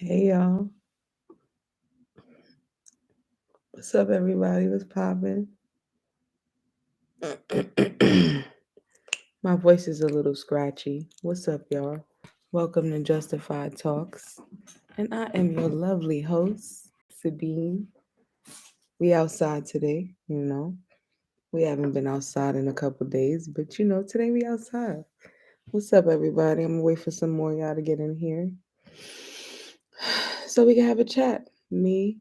Hey y'all, what's up, everybody? What's poppin'? My voice is a little scratchy. What's up, y'all? Welcome to Justified Talks, and I am your lovely host, Sabine. We outside today, We haven't been outside in a couple days, but today we outside. What's up, everybody? I'm gonna wait for some more y'all to get in here so we can have a chat. Me,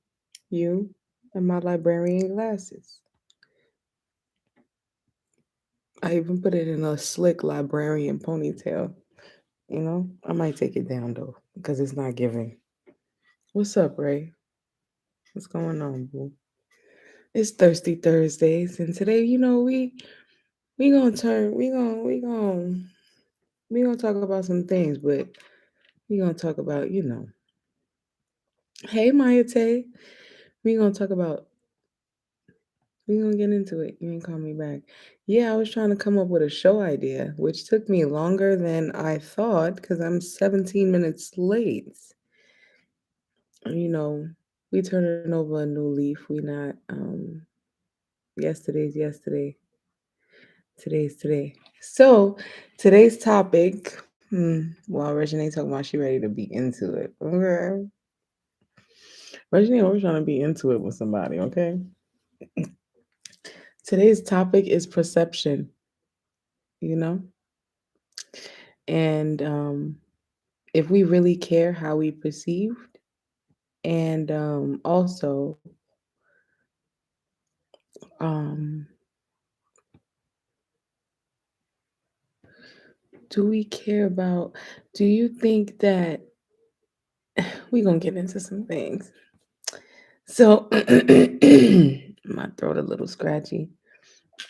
you, and my librarian glasses. I even put it in a slick librarian ponytail. I might take it down though, because it's not giving. What's up, Ray? What's going on, boo? It's Thirsty Thursdays, and today, we gonna turn we gonna talk about some things, but we gonna talk about Hey, Maya Tay, we gonna talk about we gonna get into it. You ain't call me back. Yeah, I was trying to come up with a show idea, which took me longer than I thought because I'm 17 minutes late. you know, we turning over a new leaf. We not yesterday's yesterday. Today's today. So today's topic, well, Regine talking about she ready to be into it. Okay. Regine always trying to be into it with somebody, okay? Today's topic is perception, you know? And if we really care how we perceived, and also um do we care about, do you think that we gonna get into some things. So my throat a little scratchy.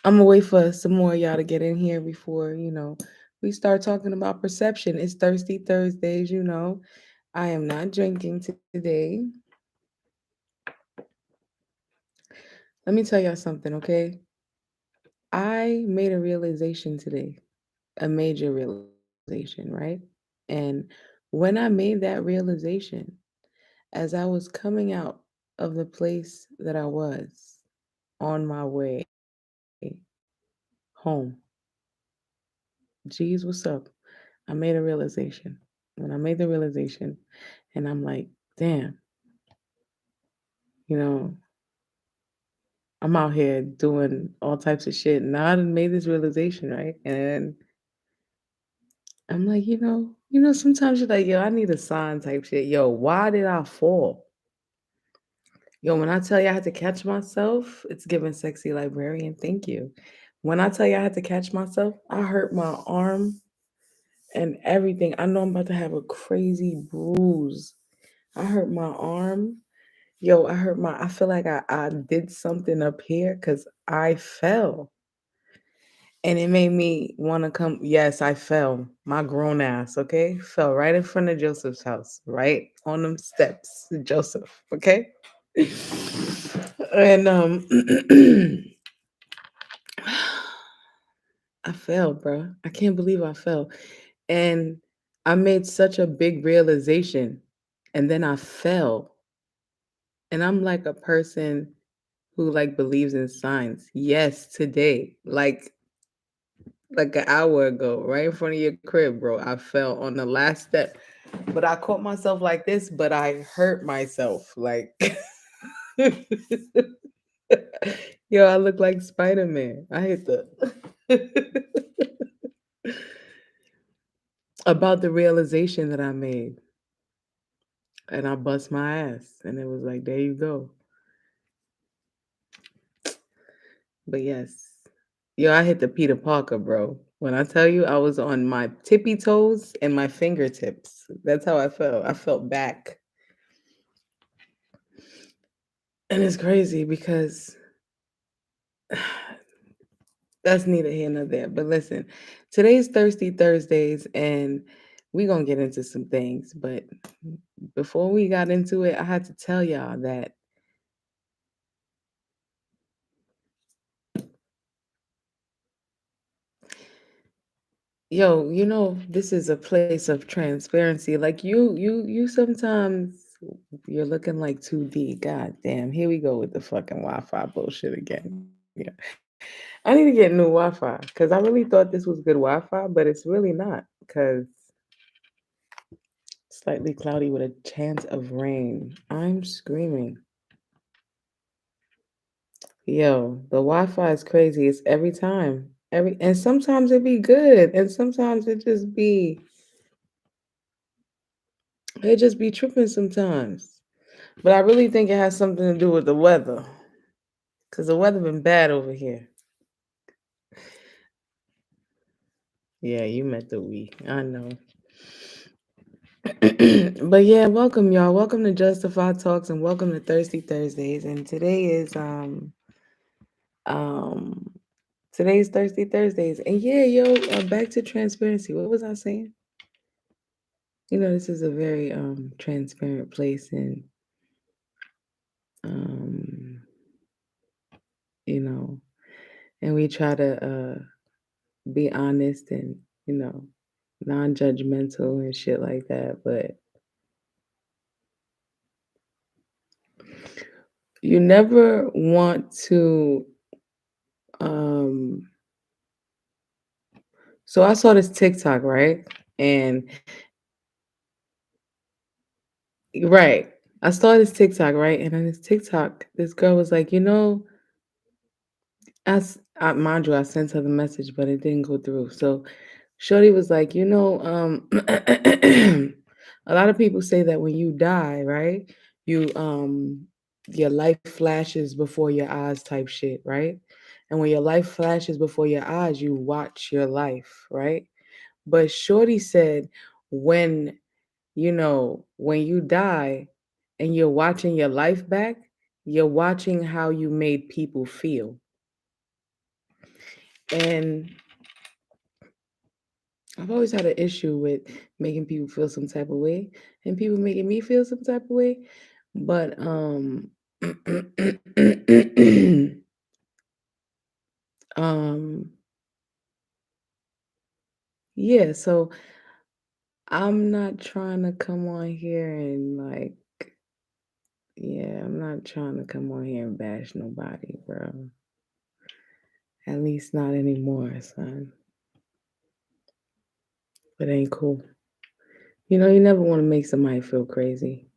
I'm gonna wait for some more of y'all to get in here before we start talking about perception. It's Thirsty Thursdays. I am not drinking today. Let me tell y'all something, okay? I made a realization today, a major realization, right? And when I made that realization, as I was coming out of the place that I was on my way home, geez, what's up? I made a realization. When I made the realization, and I'm like, damn, you know, I'm out here doing all types of shit. Now I done made this realization, right? And I'm like, sometimes you're like, yo, I need a sign type shit. Yo, why did I fall? Yo, when I tell you I had to catch myself, it's giving sexy librarian. Thank you. When I tell you I had to catch myself, I hurt my arm and everything. I know I'm about to have a crazy bruise. I hurt my arm. Yo, I feel like I did something up here because I fell. And it made me want to come. Yes, I fell. My grown ass, okay? Fell right in front of Joseph's house, right on them steps. Joseph, okay? And I fell, bro. I can't believe I fell. And I made such a big realization. And then I fell. And I'm like a person who like believes in signs. Yes, today. Like an hour ago, right in front of your crib, bro. I fell on the last step. But I caught myself like this, but I hurt myself. Like yo, I look like Spider-Man. I hate the about the realization that I made. And I bust my ass. And it was like, there you go. But yes. Yo, I hit the Peter Parker, bro. When I tell you I was on my tippy toes and my fingertips. That's how I felt. I felt back. And it's crazy because that's neither here nor there. But listen, today's Thirsty Thursdays, and we gonna get into some things. But before we got into it, I had to tell y'all that Yo, this is a place of transparency. Like you sometimes you're looking like 2D. God damn, here we go with the fucking Wi-Fi bullshit again. Yeah. I need to get new Wi-Fi because I really thought this was good Wi-Fi, but it's really not because slightly cloudy with a chance of rain. I'm screaming. Yo, the Wi-Fi is crazy. It's every time. And sometimes it be good, and sometimes it just be tripping sometimes. But I really think it has something to do with the weather, cause the weather been bad over here. Yeah, you met the we. I know. But yeah, welcome y'all. Welcome to Justified Talks and welcome to Thirsty Thursdays. And um today's Thirsty Thursdays. And yeah, yo, back to transparency. What was I saying? This is a very transparent place, and um you know, and we try to be honest and, non-judgmental and shit like that. But you never want to um so I saw this TikTok, right? And right. I saw this TikTok, right? And on this TikTok, this girl was like, mind you, I sent her the message, but it didn't go through. So Shorty was like, a lot of people say that when you die, right? You your life flashes before your eyes type shit, right? And when your life flashes before your eyes, you watch your life, right? But Shorty said when you die and you're watching your life back, you're watching how you made people feel. And I've always had an issue with making people feel some type of way and people making me feel some type of way. But um yeah, so I'm not trying to come on here and like yeah, I'm not trying to come on here and bash nobody, bro. At least not anymore, son. It ain't cool. You never want to make somebody feel crazy.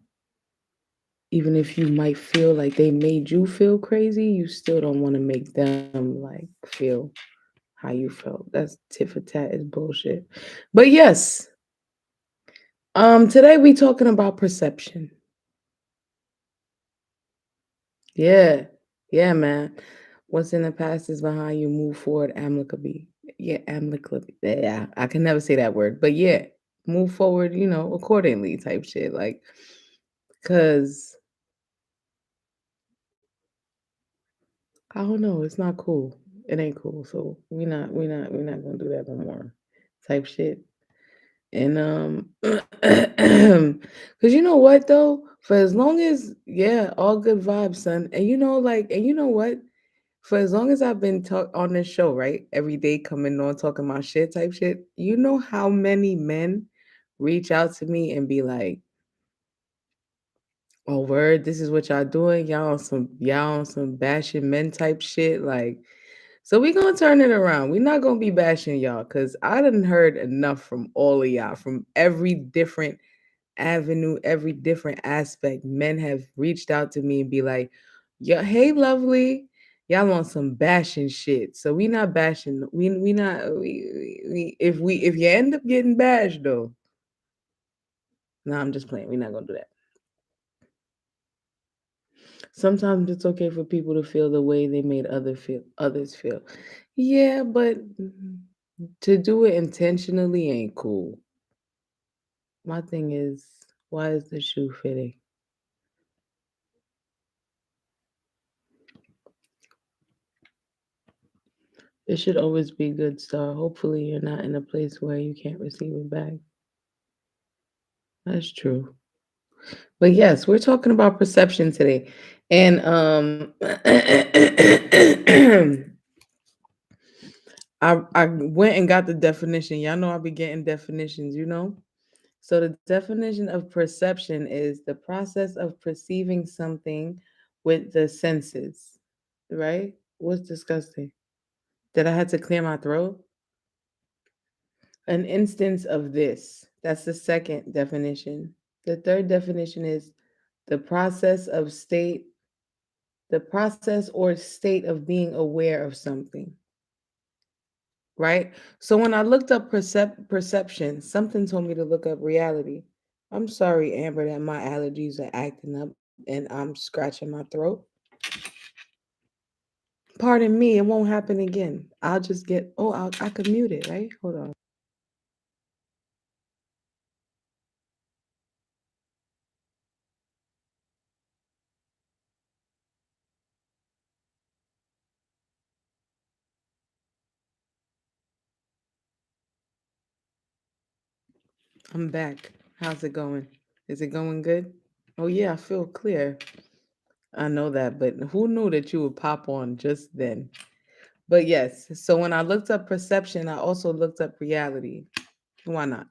Even if you might feel like they made you feel crazy, you still don't want to make them like feel how you felt. That's tit for tat is bullshit. But yes, today we talking about perception. Yeah. Yeah, man. What's in the past is behind you. Move forward amicably. Yeah, amicably. Yeah, I can never say that word. But yeah, move forward, accordingly type shit. Like, cause I don't know, it's not cool. It ain't cool. So we're not gonna do that no more. Type shit. And cause you know what though? For as long as yeah, all good vibes, son. And and you know what? For as long as I've been talk on this show, right? Every day coming on talking about shit type shit. You know how many men reach out to me and be like, "Oh, word, this is what y'all doing. Y'all on some bashing men type shit." Like, so we gonna turn it around. We not gonna be bashing y'all because I done heard enough from all of y'all from every different avenue, every different aspect. Men have reached out to me and be like, "Yeah, hey, lovely, y'all on some bashing shit." So we not bashing. We not if you end up getting bashed though, nah, I'm just playing. We're not gonna do that. Sometimes it's okay for people to feel the way they made others feel. Yeah, but to do it intentionally ain't cool. My thing is, why is the shoe fitting? It should always be good star. Hopefully you're not in a place where you can't receive it back. That's true. But yes, we're talking about perception today. And I went and got the definition. Y'all know I be getting definitions, you know? So the definition of perception is the process of perceiving something with the senses, right? What's disgusting? That I had to clear my throat? An instance of this. That's the second definition. The third definition is the process of state, the process or state of being aware of something, right? So when I looked up perception, something told me to look up reality. I'm sorry, Amber, that my allergies are acting up and I'm scratching my throat. Pardon me, it won't happen again. I'll just get, I could mute it, right? Hold on. I'm back. How's it going? Is it going good? Oh, yeah, I feel clear. I know that, but who knew that you would pop on just then? But yes, so when I looked up perception, I also looked up reality. Why not?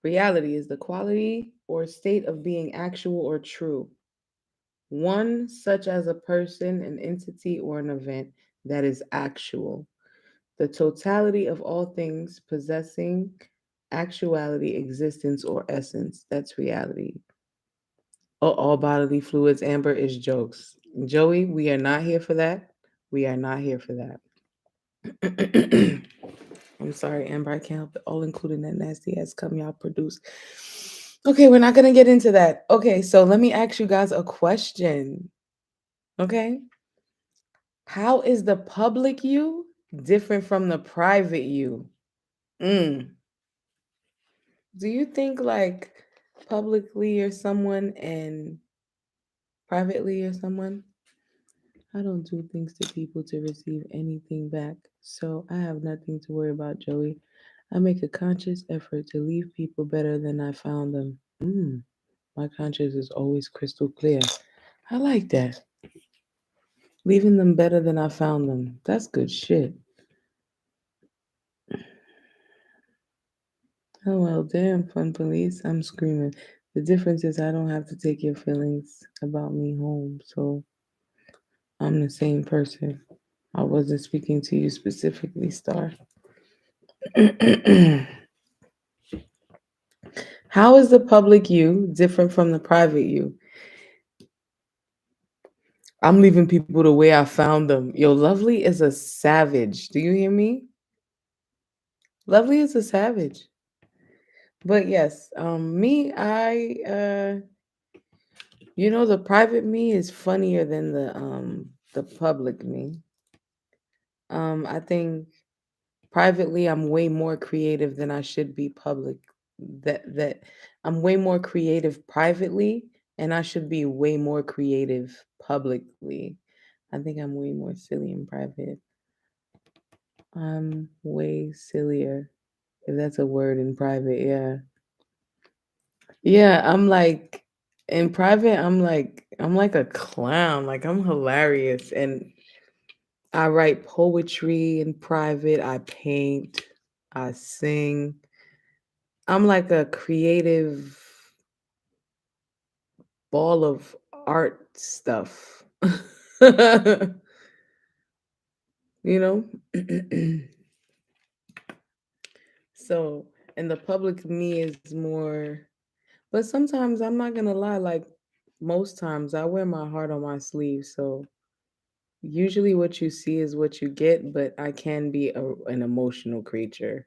Reality is the quality or state of being actual or true. One such as a person, an entity, or an event that is actual. The totality of all things possessing actuality, existence, or essence. That's reality. Oh, all bodily fluids, Amber, is jokes. Joey, we are not here for that. We are not here for that. I'm sorry, Amber, I can't help it. All including that nasty ass cum y'all produce. Okay, we're not gonna get into that. Okay, so let me ask you guys a question. Okay. How is the public you different from the private you? Mm. Do you think like publicly you're someone and privately you're someone? I don't do things to people to receive anything back. So I have nothing to worry about, Joey. I make a conscious effort to leave people better than I found them. My conscience is always crystal clear. I like that. Leaving them better than I found them. That's good shit. Oh well, damn, fun police. I'm screaming. The difference is I don't have to take your feelings about me home. So I'm the same person. I wasn't speaking to you specifically, Star. How is the public you different from the private you? I'm leaving people the way I found them. Yo, Lovely is a savage. Do you hear me? Lovely is a savage. But yes, me, the private me is funnier than the public me. I think privately I'm way more creative than I should be public. That I'm way more creative privately and I should be way more creative publicly. I think I'm way more silly in private. I'm way sillier. If that's a word in private, yeah. Yeah, I'm like in private, I'm like a clown. Like I'm hilarious. And I write poetry in private, I paint, I sing. I'm like a creative ball of art stuff. you know? So, and the public me is more, but sometimes I'm not gonna lie, like most times I wear my heart on my sleeve. So usually what you see is what you get, but I can be an emotional creature.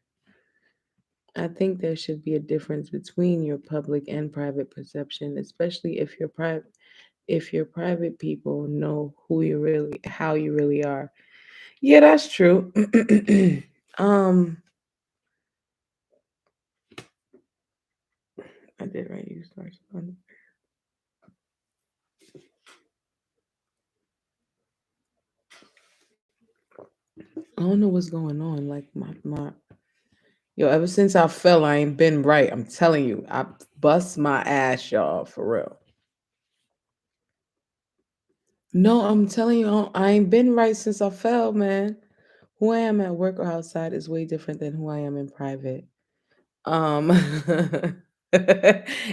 I think there should be a difference between your public and private perception, especially if your private people know how you really are. Yeah, that's true. um, I did write you stars. I don't know what's going on. Like my yo, ever since I fell, I ain't been right. I'm telling you, I bust my ass, y'all, for real. No, I'm telling you, I ain't been right since I fell, man. Who I am at work or outside is way different than who I am in private. Um,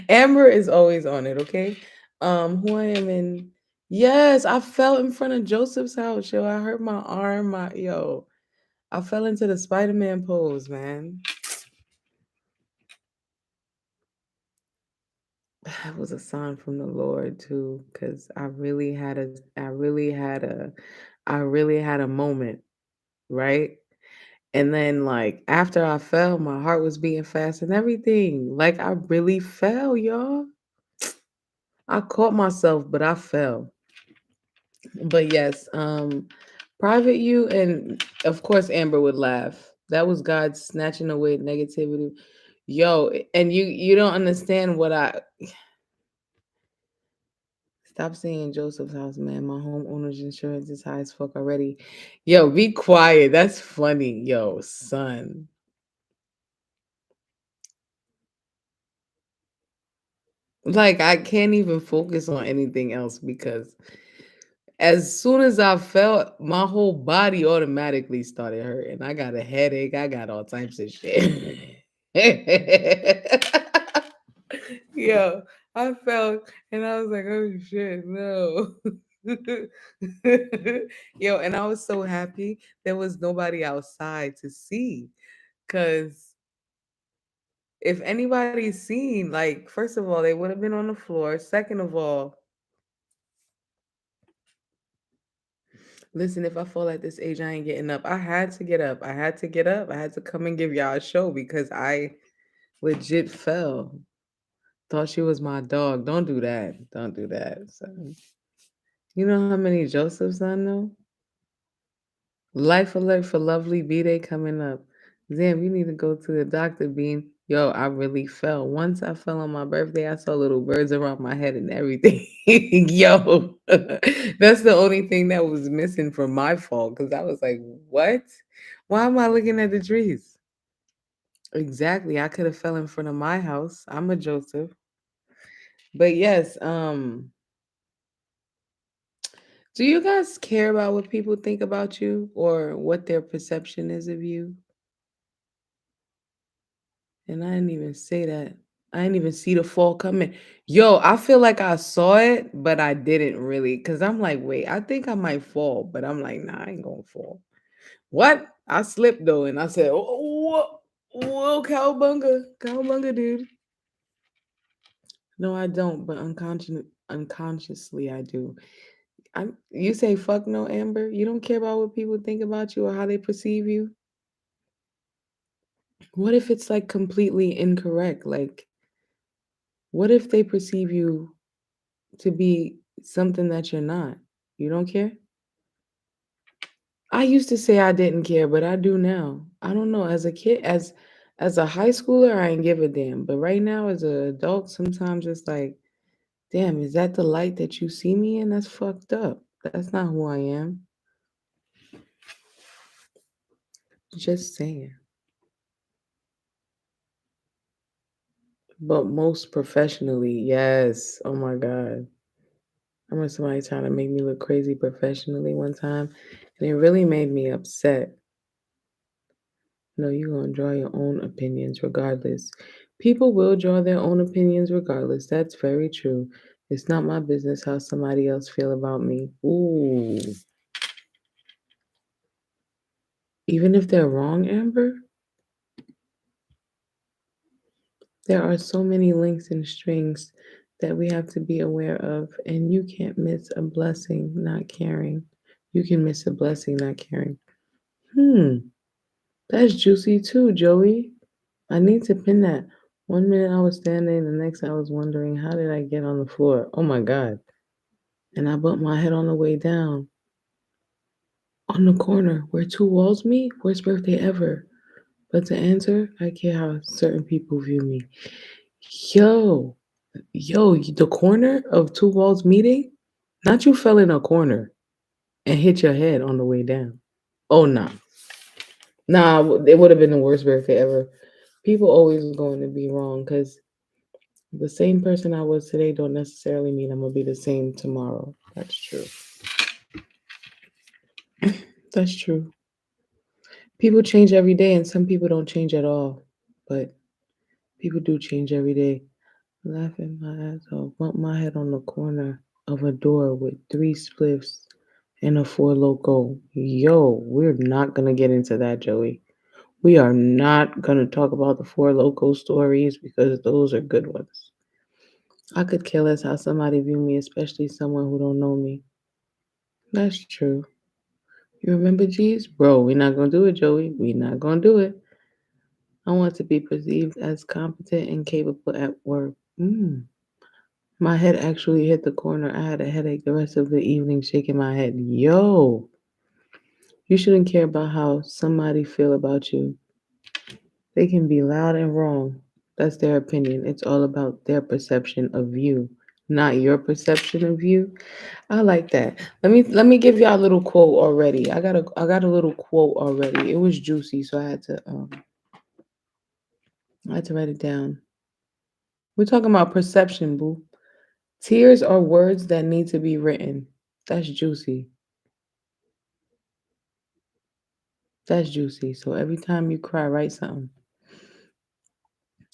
Amber is always on it, okay? Who I am in. Yes, I fell in front of Joseph's house, yo. I hurt my arm, I fell into the Spider-Man pose, man. That was a sign from the Lord too, because I really had a moment, right? And then like after I fell, my heart was beating fast and everything. Like I really fell, y'all. I caught myself, but I fell. But yes, private you and of course Amber would laugh. That was God snatching away negativity. Yo, and you don't understand what I stop saying Joseph's house, man. My homeowner's insurance is high as fuck already. Yo, be quiet. That's funny. Yo, son. Like I can't even focus on anything else because as soon as I felt, my whole body automatically started hurting. I got a headache. I got all types of shit. Yo, I felt and I was like, oh shit, no. Yo, and I was so happy there was nobody outside to see. Cause if anybody's seen, like, first of all, they would have been on the floor. Second of all, listen, if I fall at this age, I ain't getting up. I had to get up. I had to get up. I had to come and give y'all a show because I legit fell. Thought she was my dog. Don't do that. Don't do that. So, you know how many Josephs I know? Life alert for lovely B Day coming up. Zam, you need to go to the doctor, Bean. Yo, I really fell. Once I fell on my birthday, I saw little birds around my head and everything. Yo, that's the only thing that was missing from my fall because I was like, what? Why am I looking at the trees? Exactly. I could have fell in front of my house. I'm a Joseph. But yes, do you guys care about what people think about you or what their perception is of you? And I didn't even say that. I didn't even see the fall coming. Yo, I feel like I saw it, but I didn't really. Cause I'm like, wait, I think I might fall. But I'm like, nah, I ain't gonna fall. What? I slipped though, and I said, oh, whoa, cowbunga. Cowbunga, dude. No, I don't, but unconsciously I do. You say fuck no, Amber. You don't care about what people think about you or how they perceive you. What if it's like completely incorrect? Like, what if they perceive you to be something that you're not? You don't care? I used to say I didn't care, but I do now. I don't know. As a kid, as a high schooler, I ain't give a damn. But right now, as an adult, sometimes it's like, damn, is that the light that you see me in? That's fucked up. That's not who I am. Just saying. But most professionally, yes. Oh my God. I remember somebody trying to make me look crazy professionally one time, and it really made me upset. No, you're going to draw your own opinions regardless. People will draw their own opinions regardless. That's very true. It's not my business how somebody else feel about me. Ooh. Even if they're wrong, Amber, there are so many links and strings that we have to be aware of, and you can't miss a blessing not caring. You can miss a blessing not caring. Hmm, that's juicy too, Joey. I need to pin that. 1 minute I was standing, the next I was wondering, how did I get on the floor? Oh my God. And I bumped my head on the way down. On the corner where two walls meet? Worst birthday ever. But to answer, I care how certain people view me. Yo, the corner of two walls meeting? Not you fell in a corner and hit your head on the way down. Oh, nah. Nah, it would have been the worst birthday ever. People always going to be wrong because the same person I was today don't necessarily mean I'm gonna be the same tomorrow. That's true. That's true. People change every day, and some people don't change at all. But people do change every day. Laughing my ass off, bump my head on the corner of a door with three spliffs and a four loco. Yo, we're not gonna get into that, Joey. We are not gonna talk about the four loco stories because those are good ones. I could care less how somebody view me, especially someone who don't know me. That's true. You remember G's? Bro, we're not gonna do it, Joey. We're not gonna do it. I want to be perceived as competent and capable at work. My head actually hit the corner. I had a headache the rest of the evening, shaking my head. Yo, you shouldn't care about how somebody feel about you. They can be loud and wrong. That's their opinion. It's all about their perception of you, not your perception of you. I like that. Let me give y'all a little quote already. I got a little quote already. It was juicy, so I had to write it down. We're talking about perception, boo. Tears are words that need to be written. That's juicy. That's juicy. So every time you cry, write something.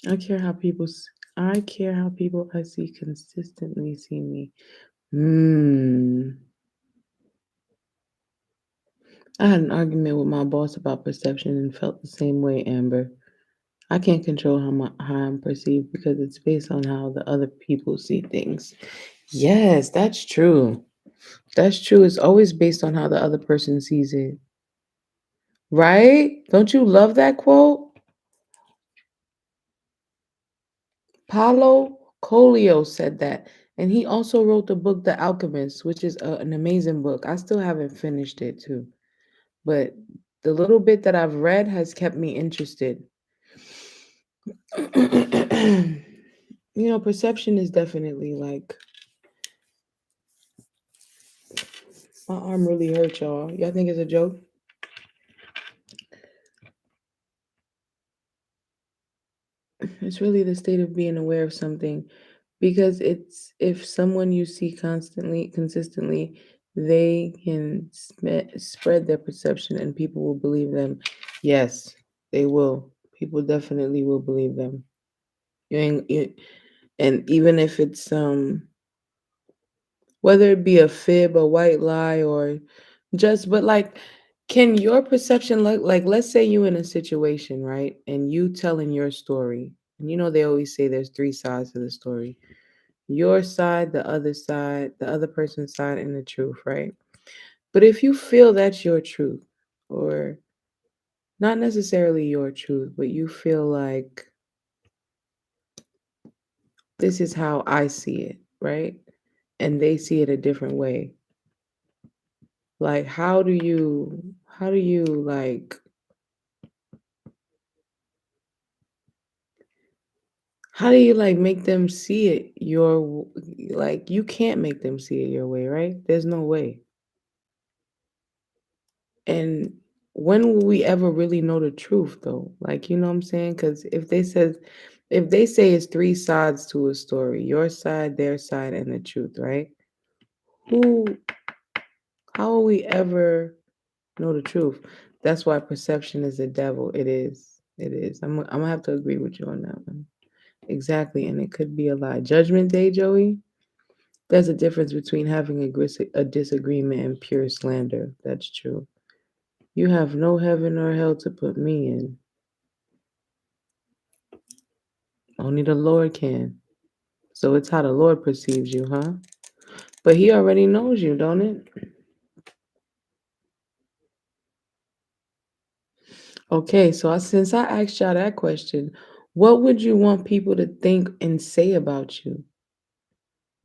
I care how people. I care how people I see consistently see me. Hmm. I had an argument with my boss about perception and felt the same way, Amber. I can't control how I'm perceived because it's based on how the other people see things. Yes, that's true. That's true. It's always based on how the other person sees it. Right? Don't you love that quote? Paulo Coelho said that. And he also wrote the book The Alchemist, which is an amazing book. I still haven't finished it too. But the little bit that I've read has kept me interested. Perception is definitely like my arm really hurt, y'all. Y'all think it's a joke? It's really the state of being aware of something because it's if someone you see constantly, consistently, they can spread their perception and people will believe them. Yes, they will. People definitely will believe them. And even if it's whether it be a fib, a white lie, or but like, can your perception look like, let's say you in a situation, right? And you telling your story. And they always say there's three sides to the story. Your side, the other person's side, and the truth, right? But if you feel that's your truth, or not necessarily your truth, but you feel like this is how I see it, right? And they see it a different way. Like how do you like how do you like make them see it like you can't make them see it your way, right? There's no way. And when will we ever really know the truth though? Like, you know what I'm saying? Cuz if they say it's three sides to a story, your side, their side, and the truth, right? Who how will we ever know the truth? That's why perception is the devil. It is. It is. I'm gonna have to agree with you on that one. Exactly, and it could be a lie. Judgment Day, Joey. There's a difference between having a disagreement and pure slander. That's true. You have no heaven or hell to put me in. Only the Lord can. So it's how the Lord perceives you, huh? But He already knows you, don't it? Okay, so since I asked y'all that question, what would you want people to think and say about you?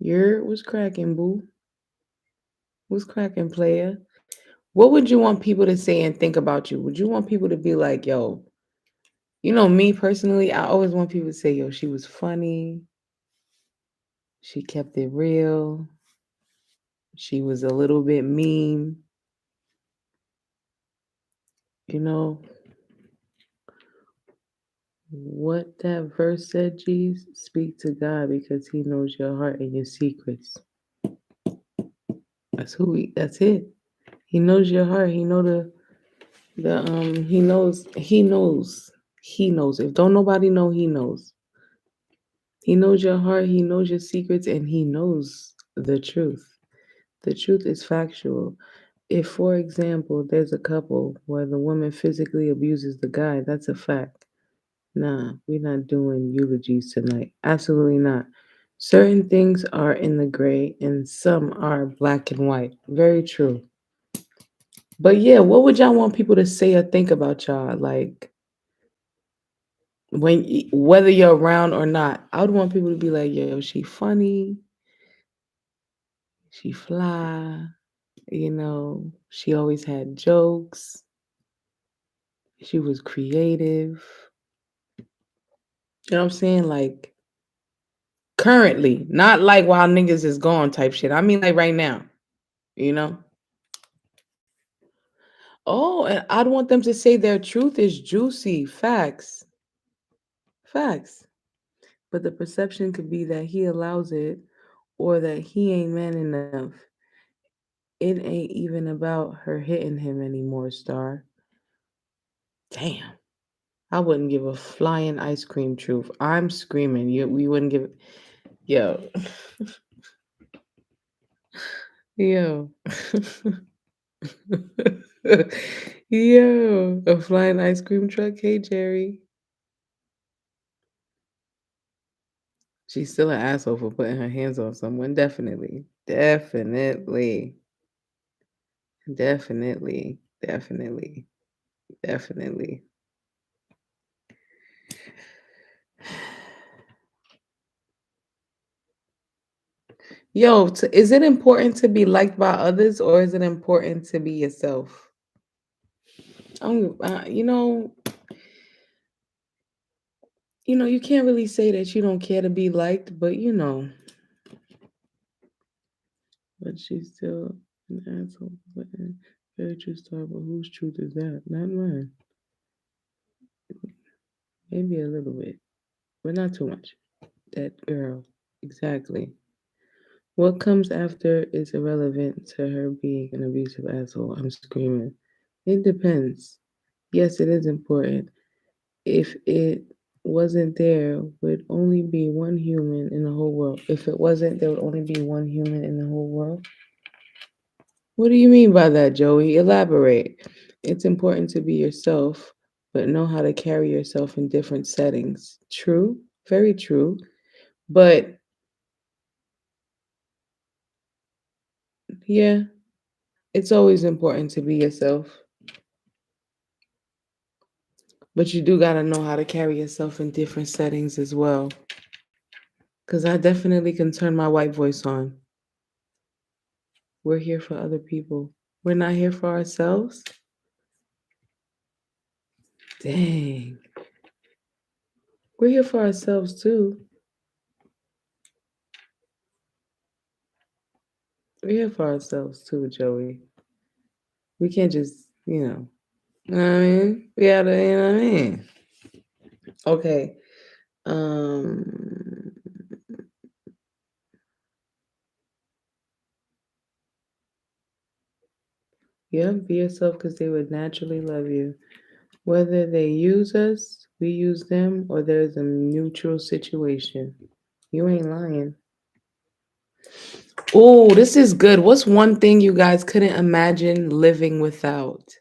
Was cracking, boo. Was cracking, player. What would you want people to say and think about you? Would you want people to be like, yo, me personally, I always want people to say, yo, she was funny. She kept it real. She was a little bit mean. You know what that verse said, G's? Speak to God because He knows your heart and your secrets. That's it. He knows your heart. He know He knows. If don't nobody know, he knows. He knows your heart, he knows your secrets, and he knows the truth. The truth is factual. If, for example, there's a couple where the woman physically abuses the guy, that's a fact. Nah, we're not doing eulogies tonight. Absolutely not. Certain things are in the gray and some are black and white. Very true. But yeah, what would y'all want people to say or think about y'all? Like whether you're around or not, I would want people to be like, "Yo, she funny, she fly, she always had jokes, she was creative." You know what I'm saying? Like currently, not like while niggas is gone type shit. I mean like right now, you know? Oh, and I'd want them to say their truth is juicy. Facts. Facts. But the perception could be that he allows it or that he ain't man enough. It ain't even about her hitting him anymore, Star. Damn. I wouldn't give a flying ice cream truth. I'm screaming. We wouldn't give. Yo. Yo. Yo. A flying ice cream truck. Hey, Jerry. She's still an asshole for putting her hands on someone. Definitely. Definitely. Definitely. Definitely. Definitely. Yo, is it important to be liked by others or is it important to be yourself? You know, you can't really say that you don't care to be liked, but but she's still an asshole. But very true star, but whose truth is that? Not mine. Maybe a little bit, but not too much. That girl, exactly. What comes after is irrelevant to her being an abusive asshole. I'm screaming. It depends. Yes, it is important. If it wasn't there, would only be one human in the whole world. If it wasn't, there would only be one human in the whole world. What do you mean by that, Joey? Elaborate. It's important to be yourself, but know how to carry yourself in different settings. True, very true. But yeah, it's always important to be yourself. But you do got to know how to carry yourself in different settings as well. Because I definitely can turn my white voice on. We're here for other people. We're not here for ourselves. Dang. We're here for ourselves too. We're here for ourselves too, Joey. We can't just, you know what I mean? We gotta, you know what I mean? Okay. Um, yeah, be yourself because they would naturally love you. Whether they use us, we use them, or there's a neutral situation. You ain't lying. Oh, this is good. What's one thing you guys couldn't imagine living without?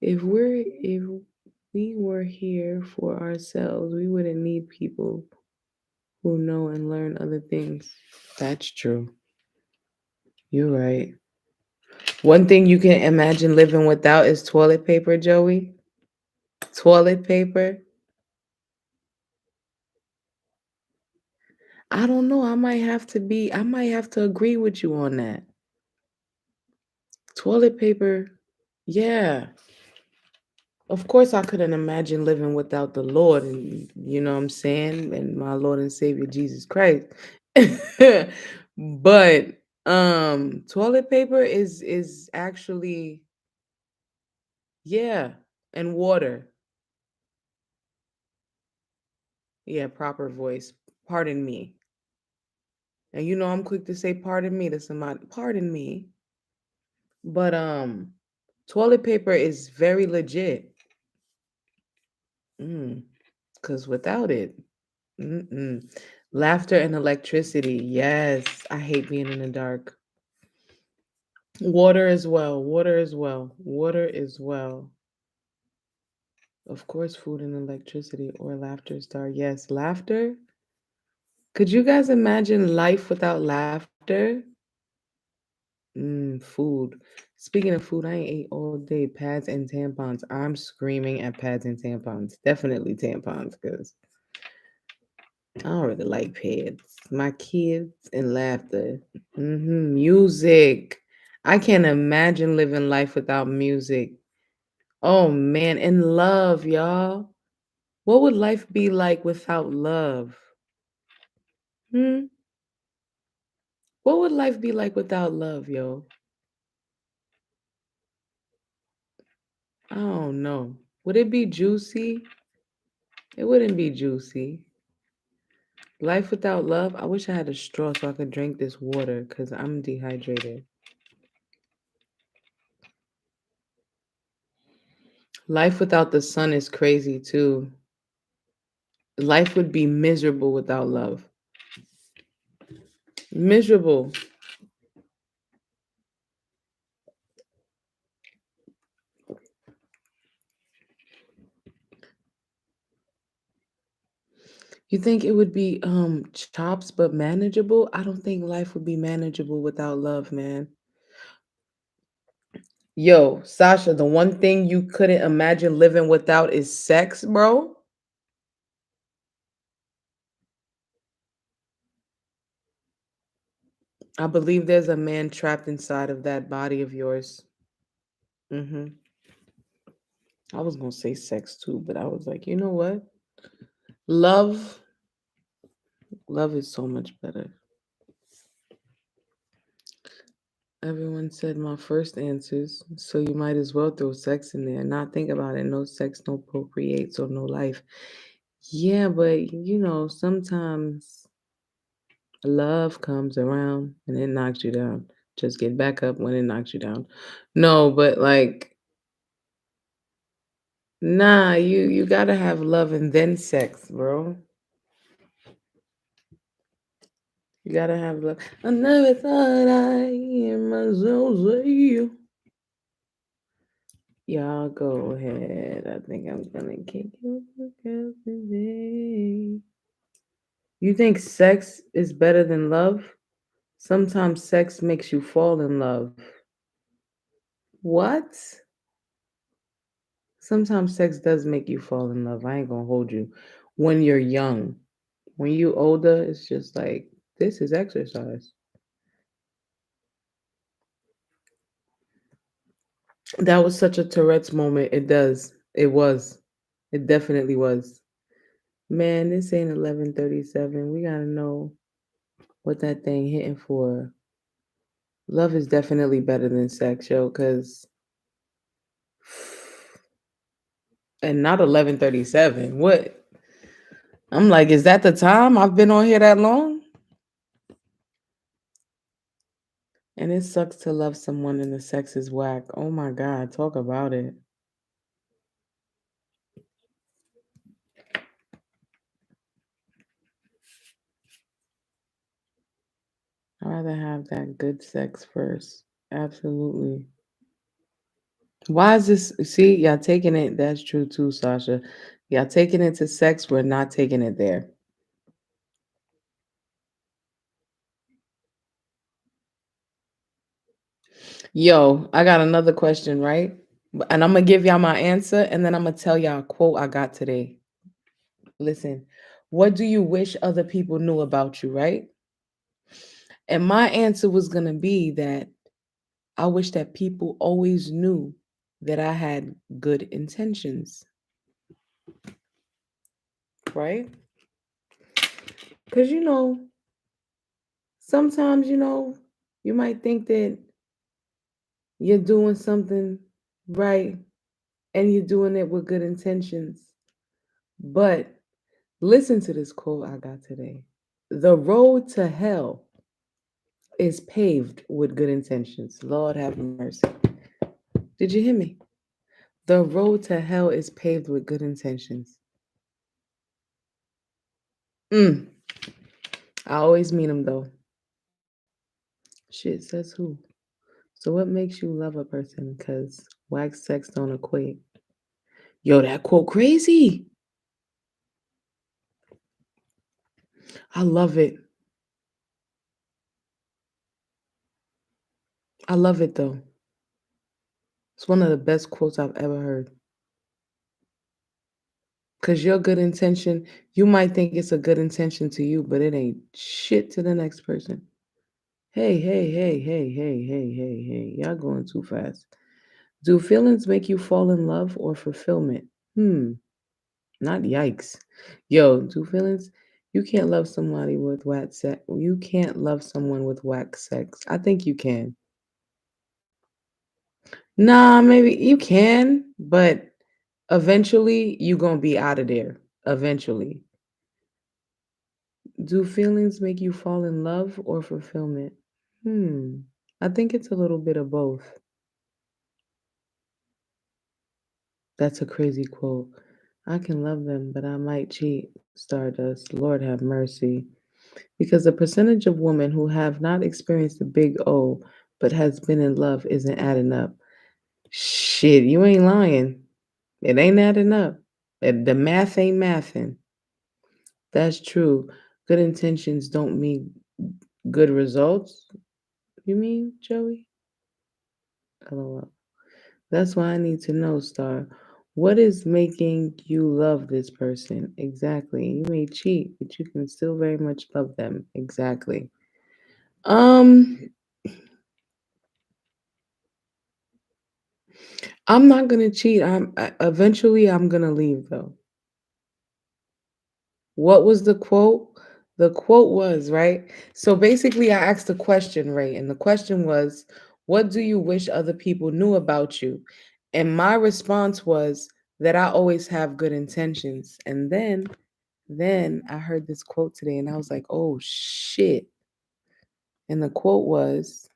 If we were here for ourselves, we wouldn't need people who know and learn other things. That's true. You're right. One thing you can imagine living without is toilet paper, Joey. Toilet paper. I don't know. I might have to agree with you on that. Toilet paper. Yeah. Of course, I couldn't imagine living without the Lord, and you know what I'm saying, and my Lord and Savior Jesus Christ. But toilet paper is actually, yeah, and water. Yeah, proper voice. Pardon me. And I'm quick to say pardon me to somebody. Pardon me. But Toilet paper is very legit. Because without it, mm-mm. Laughter and electricity. Yes, I hate being in the dark. Water as well. Water as well. Water as well. Of course, food and electricity or laughter star. Yes, laughter. Could you guys imagine life without laughter? Food. Speaking of food, I ain't ate all day. Pads and tampons. I'm screaming at pads and tampons. Definitely tampons, because I don't really like pads. My kids and laughter. Music. I can't imagine living life without music. Oh man, and love, y'all. What would life be like without love? Hmm? What would life be like without love, yo? I don't know. Would it be juicy? It wouldn't be juicy. Life without love? I wish I had a straw so I could drink this water because I'm dehydrated. Life without the sun is crazy too. Life would be miserable without love. Miserable. You think it would be chops but manageable? I don't think life would be manageable without love, man. Yo, Sasha, the one thing you couldn't imagine living without is sex, bro. I believe there's a man trapped inside of that body of yours. hmm I was gonna say sex too, but I was like, you know what? Love, love is so much better. Everyone said my first answers, so you might as well throw sex in there. Not think about it. No sex, no procreate, so no life. Yeah, but sometimes love comes around and it knocks you down. Just get back up when it knocks you down. No, but like, nah, you gotta have love and then sex, bro. You gotta have love. I never thought I hear myself say you. Y'all go ahead. I think I'm gonna kick you today. You think sex is better than love? Sometimes sex makes you fall in love. What? Sometimes sex does make you fall in love. I ain't gonna hold you. When you're young. When you older, it's just like this is exercise. That was such a Tourette's moment. It does. It was. It definitely was. Man, this ain't 11:37. We gotta know what that thing hitting for. Love is definitely better than sex, yo, cause and not 11:37. What? I'm like, is that the time? I've been on here that long? And it sucks to love someone and the sex is whack. Oh my God, talk about it. I'd rather have that good sex first. Absolutely. Why is this? See, y'all taking it. That's true too, Sasha. Y'all taking it to sex. We're not taking it there. Yo, I got another question, right? And I'm gonna give y'all my answer, and then I'm gonna tell y'all a quote I got today. Listen, what do you wish other people knew about you, right? And my answer was gonna be that I wish that people always knew that I had good intentions, right? Because sometimes you might think that you're doing something right and you're doing it with good intentions. But listen to this quote I got today. The road to hell is paved with good intentions. Lord have mercy. Did you hear me? The road to hell is paved with good intentions. Mm, I always mean them though. Shit says who? So what makes you love a person? Cause wax sex don't equate. Yo, that quote crazy. I love it. I love it though. It's one of the best quotes I've ever heard. Cause your good intention, you might think it's a good intention to you, but it ain't shit to the next person. Hey, hey, hey, hey, hey, hey, hey, hey. Y'all going too fast. Do feelings make you fall in love or fulfillment? Not yikes. Yo, do feelings? You can't love somebody with whack sex. You can't love someone with whack sex. I think you can. Nah, maybe you can, but eventually you gonna be out of there. Eventually. Do feelings make you fall in love or fulfillment? Hmm. I think it's a little bit of both. That's a crazy quote. I can love them, but I might cheat. Stardust. Lord have mercy. Because the percentage of women who have not experienced the big O but has been in love isn't adding up. Shit, you ain't lying. It ain't adding up. The math ain't mathing. That's true. Good intentions don't mean good results. You mean, Joey? LOL. That's why I need to know, Star. What is making you love this person? Exactly. You may cheat, but you can still very much love them. Exactly. Um, I'm not gonna cheat. Eventually I'm gonna leave though. What was the quote? The quote was, right? So basically I asked a question, Ray, and the question was, what do you wish other people knew about you? And my response was that I always have good intentions. And then I heard this quote today and I was like, "Oh shit." And the quote was,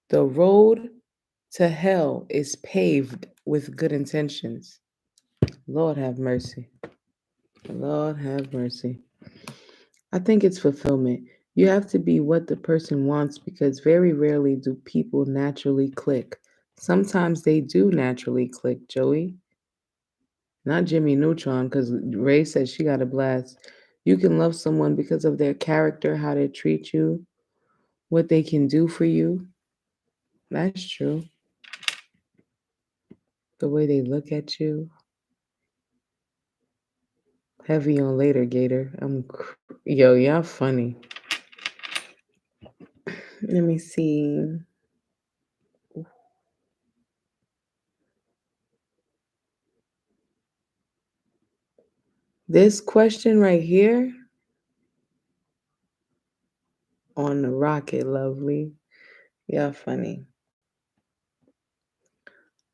"The road to hell is paved with good intentions." Lord have mercy. Lord have mercy. I think it's fulfillment. You have to be what the person wants because very rarely do people naturally click. Sometimes they do naturally click, Joey. Not Jimmy Neutron, because Ray says she got a blast. You can love someone because of their character, how they treat you, what they can do for you. That's true. The way they look at you. Heavy on later, Gator. Yo, y'all funny. Let me see. This question right here on the rocket, lovely. Yeah, funny.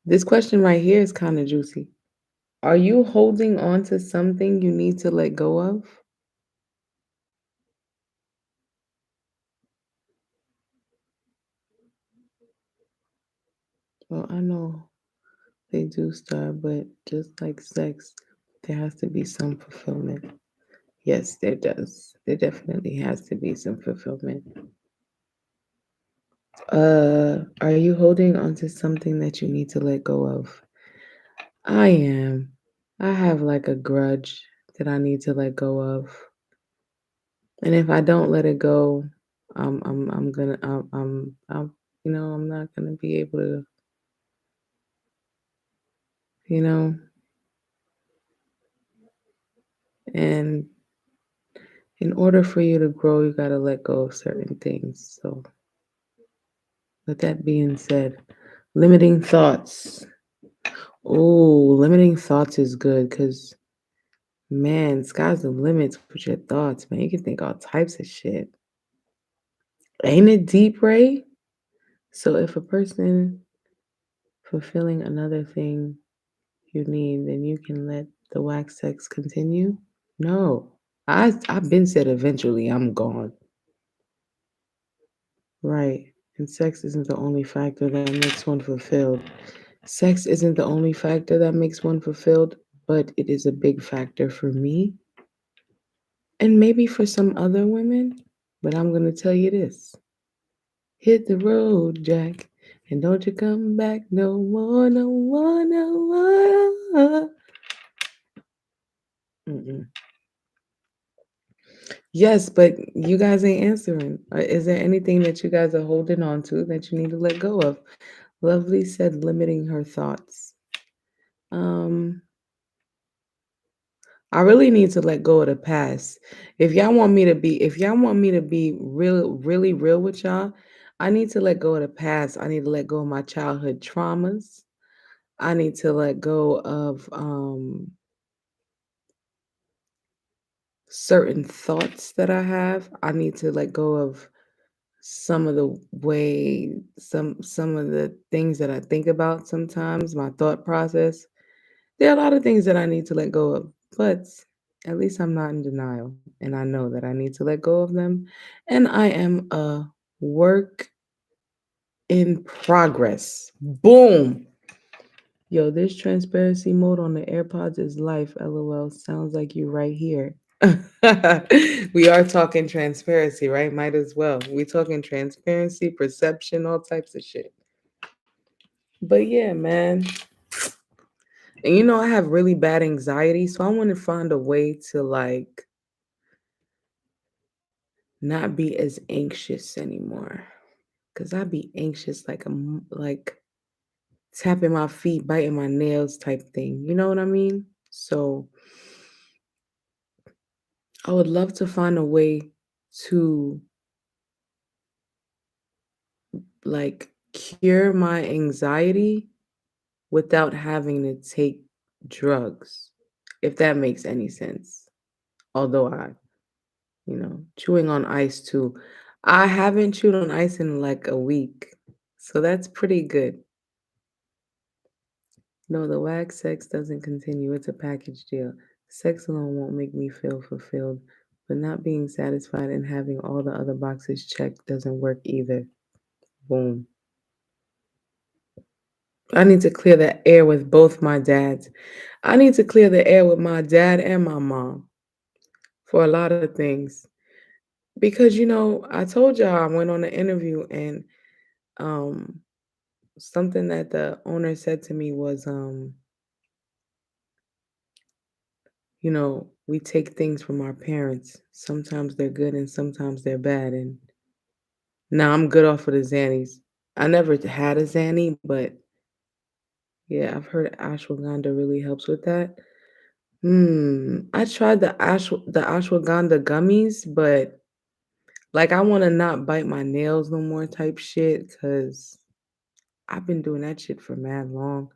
This question right here is kind of juicy. Are you holding on to something you need to let go of? Well, I know they do start, but just like sex, there has to be some fulfillment. Yes, there does. There definitely has to be some fulfillment. Are you holding on to something that you need to let go of? I am. I have like a grudge that I need to let go of. And if I don't let it go, I'm gonna, I'm not gonna be able to, you know, and in order for you to grow, you gotta let go of certain things. So, with that being said, limiting thoughts. Oh, limiting thoughts is good because, man, sky's the limits with your thoughts, man. You can think all types of shit. Ain't it deep, Ray? So, if a person fulfilling another thing you need, then you can let the wax sex continue? No. I've been said eventually I'm gone. Right. And sex isn't the only factor that makes one fulfilled. Sex isn't the only factor that makes one fulfilled, but it is a big factor for me and maybe for some other women. But I'm going to tell you this: hit the road, Jack, and don't you come back no more, no more, no more. Mm-mm. Yes, but you guys ain't answering. Is there anything that you guys are holding on to that you need to let go of? Lovely said limiting her thoughts. Um, I really need to let go of the past. If y'all want me to be real, really real with y'all, I need to let go of the past. I need to let go of my childhood traumas. I need to let go of certain thoughts that I have. I need to let go of some of the way some of the things that I think about sometimes, my thought process. There are a lot of things that I need to let go of, but at least I'm not in denial and I know that I need to let go of them. And I am a work in progress. Boom. Yo, this transparency mode on the AirPods is life. LOL. Sounds like you right here. We are talking transparency, right? Might as well. We talking transparency, perception, all types of shit. But yeah, man. And I have really bad anxiety, so I want to find a way to like not be as anxious anymore. Cause I be anxious like like tapping my feet, biting my nails type thing. You know what I mean? So I would love to find a way to like cure my anxiety without having to take drugs, if that makes any sense. Although chewing on ice too. I haven't chewed on ice in like a week. So that's pretty good. No, the wax sex doesn't continue. It's a package deal. Sex alone won't make me feel fulfilled, but not being satisfied and having all the other boxes checked doesn't work either. Boom. I need to clear the air with both my dads. I need to clear the air with my dad and my mom for a lot of things. Because I told y'all I went on an interview and um something that the owner said to me was we take things from our parents. Sometimes they're good and sometimes they're bad. And now I'm good off of the Xannies. I never had a Xanny, but yeah, I've heard ashwagandha really helps with that. I tried the ashwagandha gummies, but like I want to not bite my nails no more type shit because I've been doing that shit for mad long.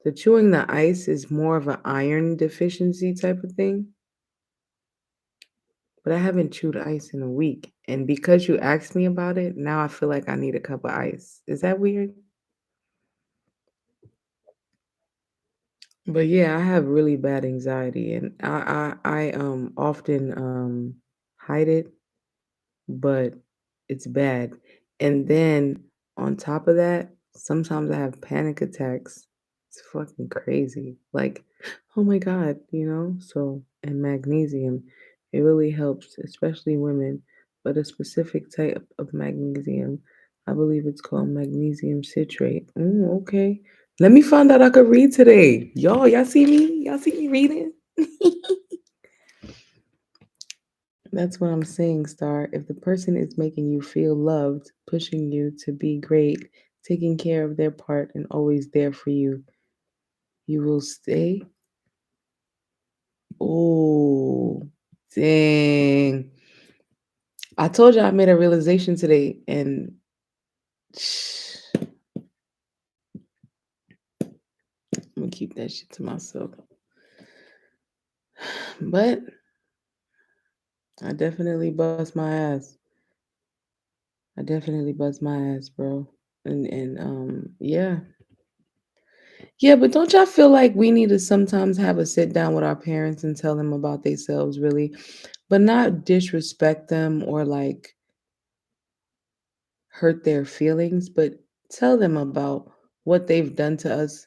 The chewing the ice is more of an iron deficiency type of thing, but I haven't chewed ice in a week. And because you asked me about it, now I feel like I need a cup of ice. Is that weird? But yeah, I have really bad anxiety and I often hide it, but it's bad. And then on top of that, sometimes I have panic attacks. It's fucking crazy. Like, oh my God, So, and magnesium, it really helps, especially women, but a specific type of magnesium. I believe it's called magnesium citrate. Okay. Let me find out I could read today. Y'all see me? Y'all see me reading? That's what I'm saying, Star. If the person is making you feel loved, pushing you to be great, taking care of their part, and always there for you, you will stay. Oh, dang. I told you I made a realization today, and I'm gonna keep that shit to myself. But I definitely bust my ass. I definitely bust my ass, bro. And yeah. Yeah, but don't y'all feel like we need to sometimes have a sit down with our parents and tell them about themselves really, but not disrespect them or like hurt their feelings, but tell them about what they've done to us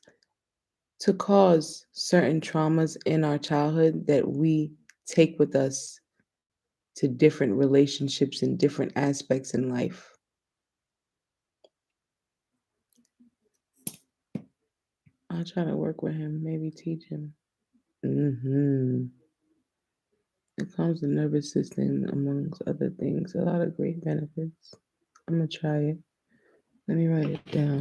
to cause certain traumas in our childhood that we take with us to different relationships and different aspects in life. I'll try to work with him, maybe teach him. It calms the nervous system, amongst other things. A lot of great benefits. I'm gonna try it. Let me write it down.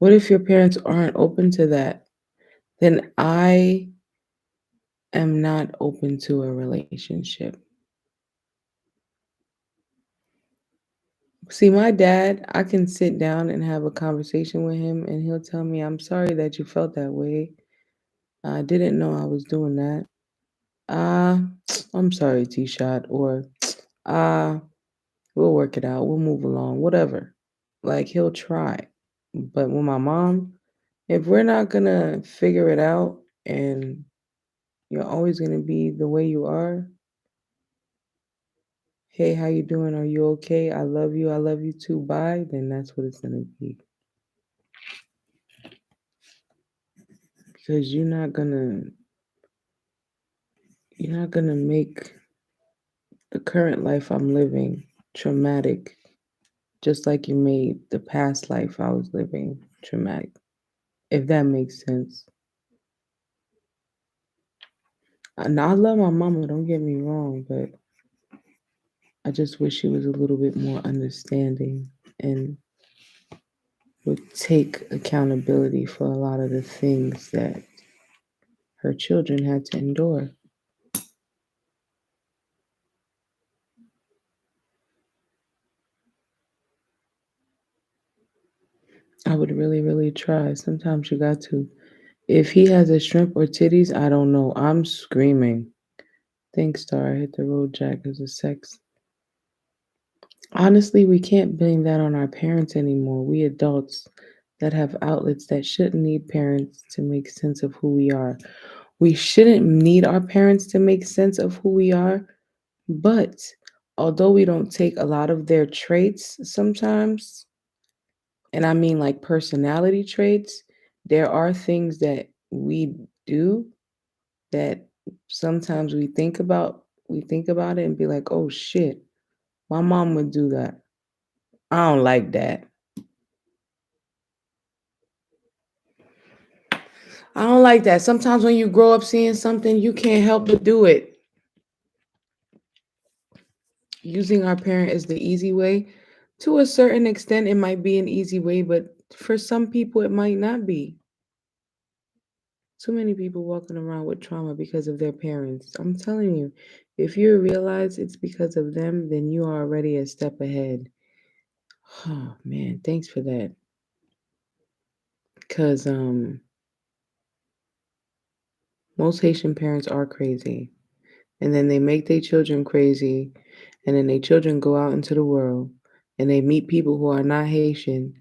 What if your parents aren't open to that? Then I am not open to a relationship. See, my dad, I can sit down and have a conversation with him, and he'll tell me, I'm sorry that you felt that way. I didn't know I was doing that. Uh, I'm sorry, T Shot, or uh, we'll work it out. We'll move along, whatever. Like, he'll try. But with my mom, if we're not gonna figure it out and you're always gonna be the way you are, hey, how you doing? Are you okay? I love you too, bye, then that's what it's gonna be. Because you're not gonna make the current life I'm living traumatic, just like you made the past life I was living traumatic, if that makes sense. And I love my mama, don't get me wrong, but I just wish she was a little bit more understanding and would take accountability for a lot of the things that her children had to endure. I would really, really try. Sometimes you got to. If he has a shrimp or titties, I don't know. I'm screaming. Thanks, Star. I hit the road jack as a sex. Honestly, we can't blame that on our parents anymore. We adults that have outlets that shouldn't need parents to make sense of who we are. We shouldn't need our parents to make sense of who we are, but although we don't take a lot of their traits sometimes, and I mean like personality traits, there are things that we do that sometimes we think about it and be like, "Oh shit, my mom would do that. I don't like that. I don't like that." Sometimes when you grow up seeing something, you can't help but do it. Using our parent is the easy way. To a certain extent, it might be an easy way, but for some people, it might not be. Too many people walking around with trauma because of their parents. I'm telling you, if you realize it's because of them, then you are already a step ahead. Oh man, thanks for that. Cause most Haitian parents are crazy. And then they make their children crazy, and then their children go out into the world and they meet people who are not Haitian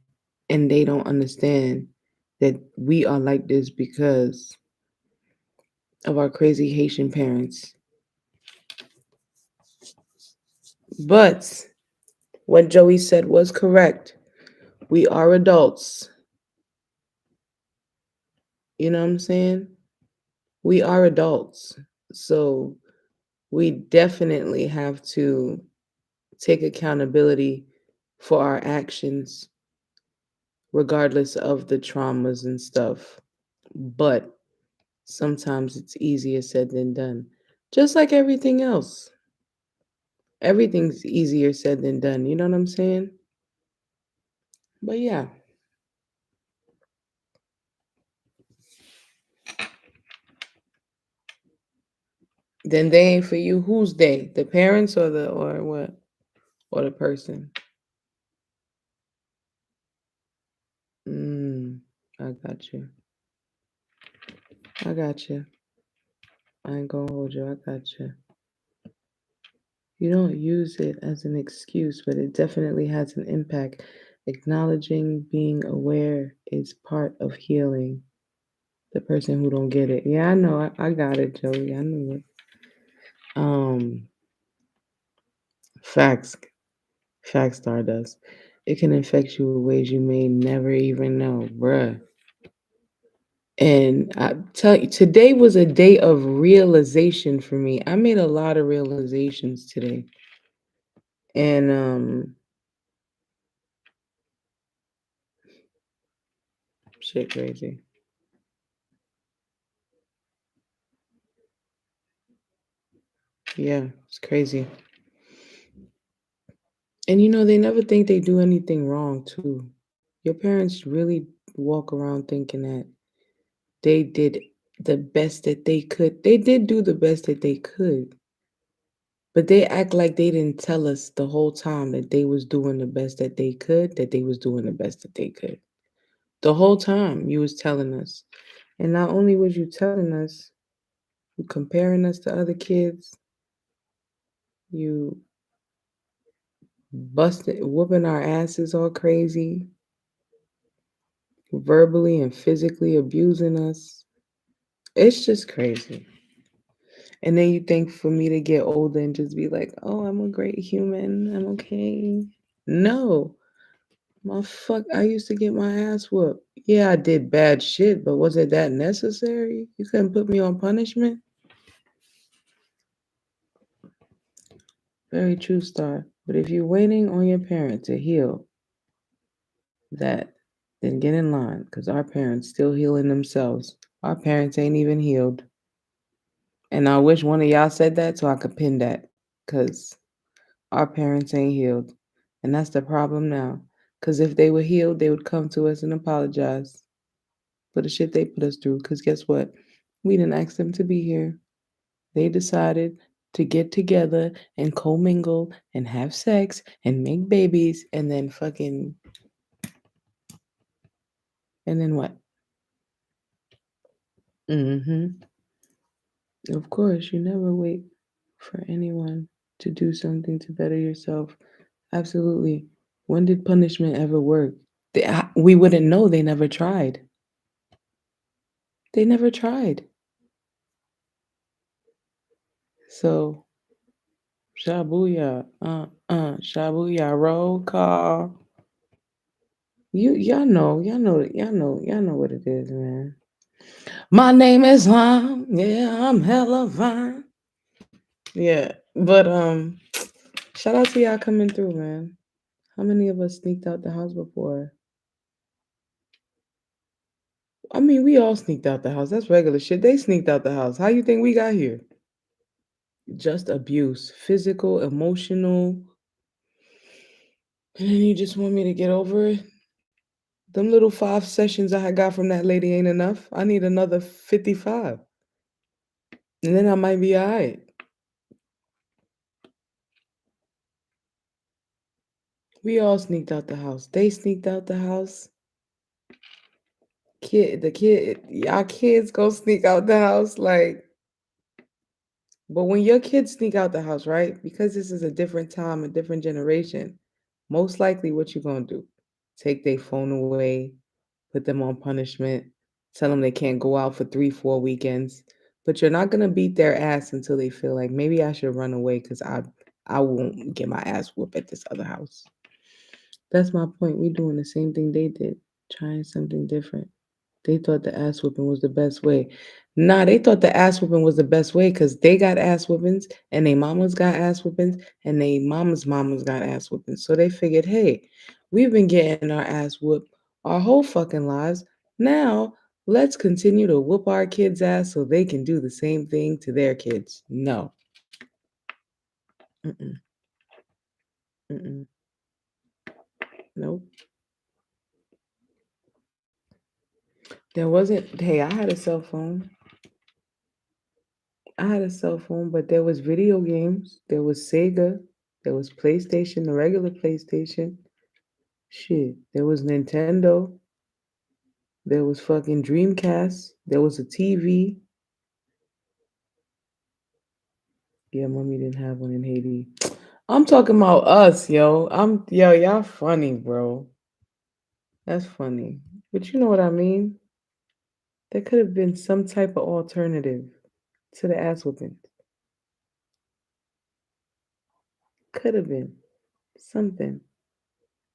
and they don't understand that we are like this because of our crazy Haitian parents. But what Joey said was correct. We are adults. You know what I'm saying? We are adults. So we definitely have to take accountability for our actions, regardless of the traumas and stuff. But sometimes it's easier said than done. Just like everything else. Everything's easier said than done. You know what I'm saying? But yeah, then they ain't for you. Who's they? The parents or the or what? Or the person? Mm, I got you. I got you. I ain't gonna hold you. I got you. You don't use it as an excuse, but it definitely has an impact. Acknowledging, being aware is part of healing. The person who don't get it. Yeah, I know. I got it, Joey. I knew it. Um, facts. Fact Stardust. It can affect you in ways you may never even know, bruh. And I tell you, today was a day of realization for me. I made a lot of realizations today. And shit crazy. Yeah, it's crazy. And they never think they do anything wrong too. Your parents really walk around thinking that they did the best that they could. They did do the best that they could. But they act like they didn't tell us the whole time that they was doing the best that they could, that they was doing the best that they could. The whole time you was telling us. And not only was you telling us, you comparing us to other kids, you busting whooping our asses all crazy, verbally and physically abusing us. It's just crazy. And then you think for me to get older and just be like, oh, I'm a great human. I'm okay. No. My fuck, I used to get my ass whooped. Yeah, I did bad shit, but was it that necessary? You couldn't put me on punishment? Very true, Star. But if you're waiting on your parent to heal that, then get in line, because our parents still healing themselves. Our parents ain't even healed. And I wish one of y'all said that so I could pin that, because our parents ain't healed. And that's the problem now. Because if they were healed, they would come to us and apologize for the shit they put us through. Because guess what? We didn't ask them to be here. They decided to get together and commingle and have sex and make babies and then fucking, and then what? Mm-hmm. Of course, you never wait for anyone to do something to better yourself. Absolutely. When did punishment ever work? We wouldn't know. They never tried. They never tried. So, shabuya, shabuya, roll call. Y'all know what it is, man. My name is Lime. Yeah, I'm hella fine. Yeah, but shout out to y'all coming through, man. How many of us sneaked out the house before? I mean, we all sneaked out the house. That's regular shit. They sneaked out the house. How you think we got here? Just abuse, physical, emotional, and then you just want me to get over it. Them little 5 sessions I had got from that lady ain't enough. I need another 55, and then I might be all right. We all sneaked out the house. They sneaked out the house. Y'all kids go sneak out the house. But when your kids sneak out the house, right? Because this is a different time, a different generation, most likely what you gonna do? Take their phone away, put them on punishment, tell them they can't go out for 3, 4 weekends. But you're not gonna beat their ass until they feel like maybe I should run away because I won't get my ass whooped at this other house. That's my point. We doing the same thing they did, trying something different. They thought the ass whooping was the best way. Nah, they thought the ass whooping was the best way because they got ass whoopings and they mamas got ass whoopings and they mamas got ass whoopings. So they figured, hey, we've been getting our ass whooped our whole fucking lives. Now let's continue to whoop our kids' ass so they can do the same thing to their kids. No. Mm-mm. Mm-mm. Nope. There wasn't, hey, I had a cell phone. I had a cell phone, but there was video games. There was Sega. There was PlayStation, the regular PlayStation. Shit. There was Nintendo. There was fucking Dreamcast. There was a TV. Yeah, mommy didn't have one in Haiti. I'm talking about us, yo. Y'all funny, bro. That's funny. But you know what I mean? There could have been some type of alternative to the ass whooping. Could have been. something.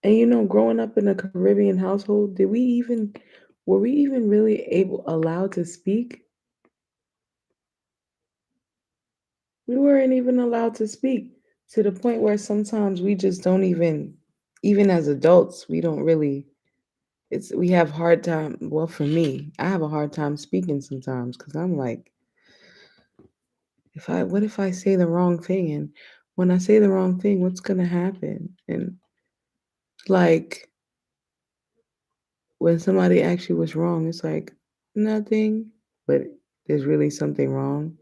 And growing up in a Caribbean household, were we even really able allowed to speak? We weren't even allowed to speak to the point where sometimes we just don't even as adults, we don't really we have hard time. Well, for me, I have a hard time speaking sometimes because I'm like, what if I say the wrong thing? And when I say the wrong thing, what's gonna happen? And like when somebody actually was wrong, it's like nothing, but there's really something wrong.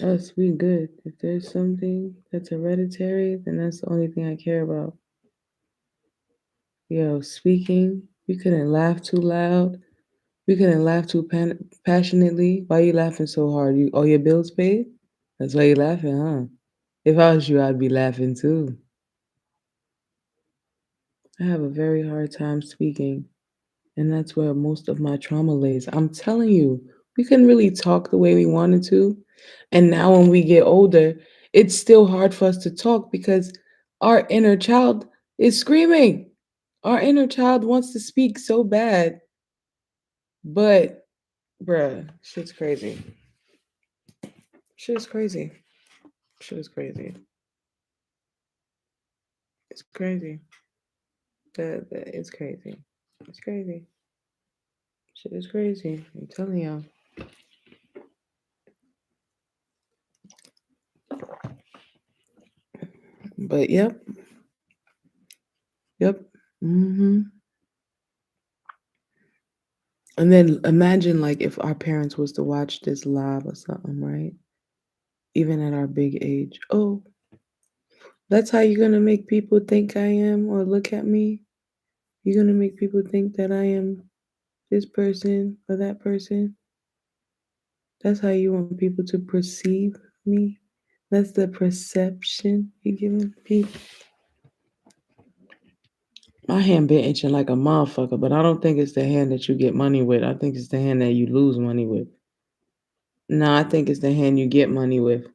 Us, we good. If there's something that's hereditary, then that's the only thing I care about. Speaking, we couldn't laugh too loud. We couldn't laugh too passionately. Why you laughing so hard? You all your bills paid? That's why you laughing, huh? If I was you, I'd be laughing too. I have a very hard time speaking, and that's where most of my trauma lays. I'm telling you, we couldn't really talk the way we wanted to. And now when we get older, it's still hard for us to talk because our inner child is screaming. Our inner child wants to speak so bad, but bruh, shit's crazy. Shit's crazy. Shit's crazy. It's crazy. It's crazy. It's crazy. Shit is crazy. I'm telling y'all. But yep. hmm And then imagine like if our parents was to watch this live or something, right? Even at our big age. Oh, that's how you're gonna make people think I am or look at me. You're gonna make people think that I am this person or that person. That's how you want people to perceive me. That's the perception you're giving people. My hand been itching like a motherfucker, but I don't think it's the hand that you get money with. I think it's the hand that you lose money with. No, I think it's the hand you get money with.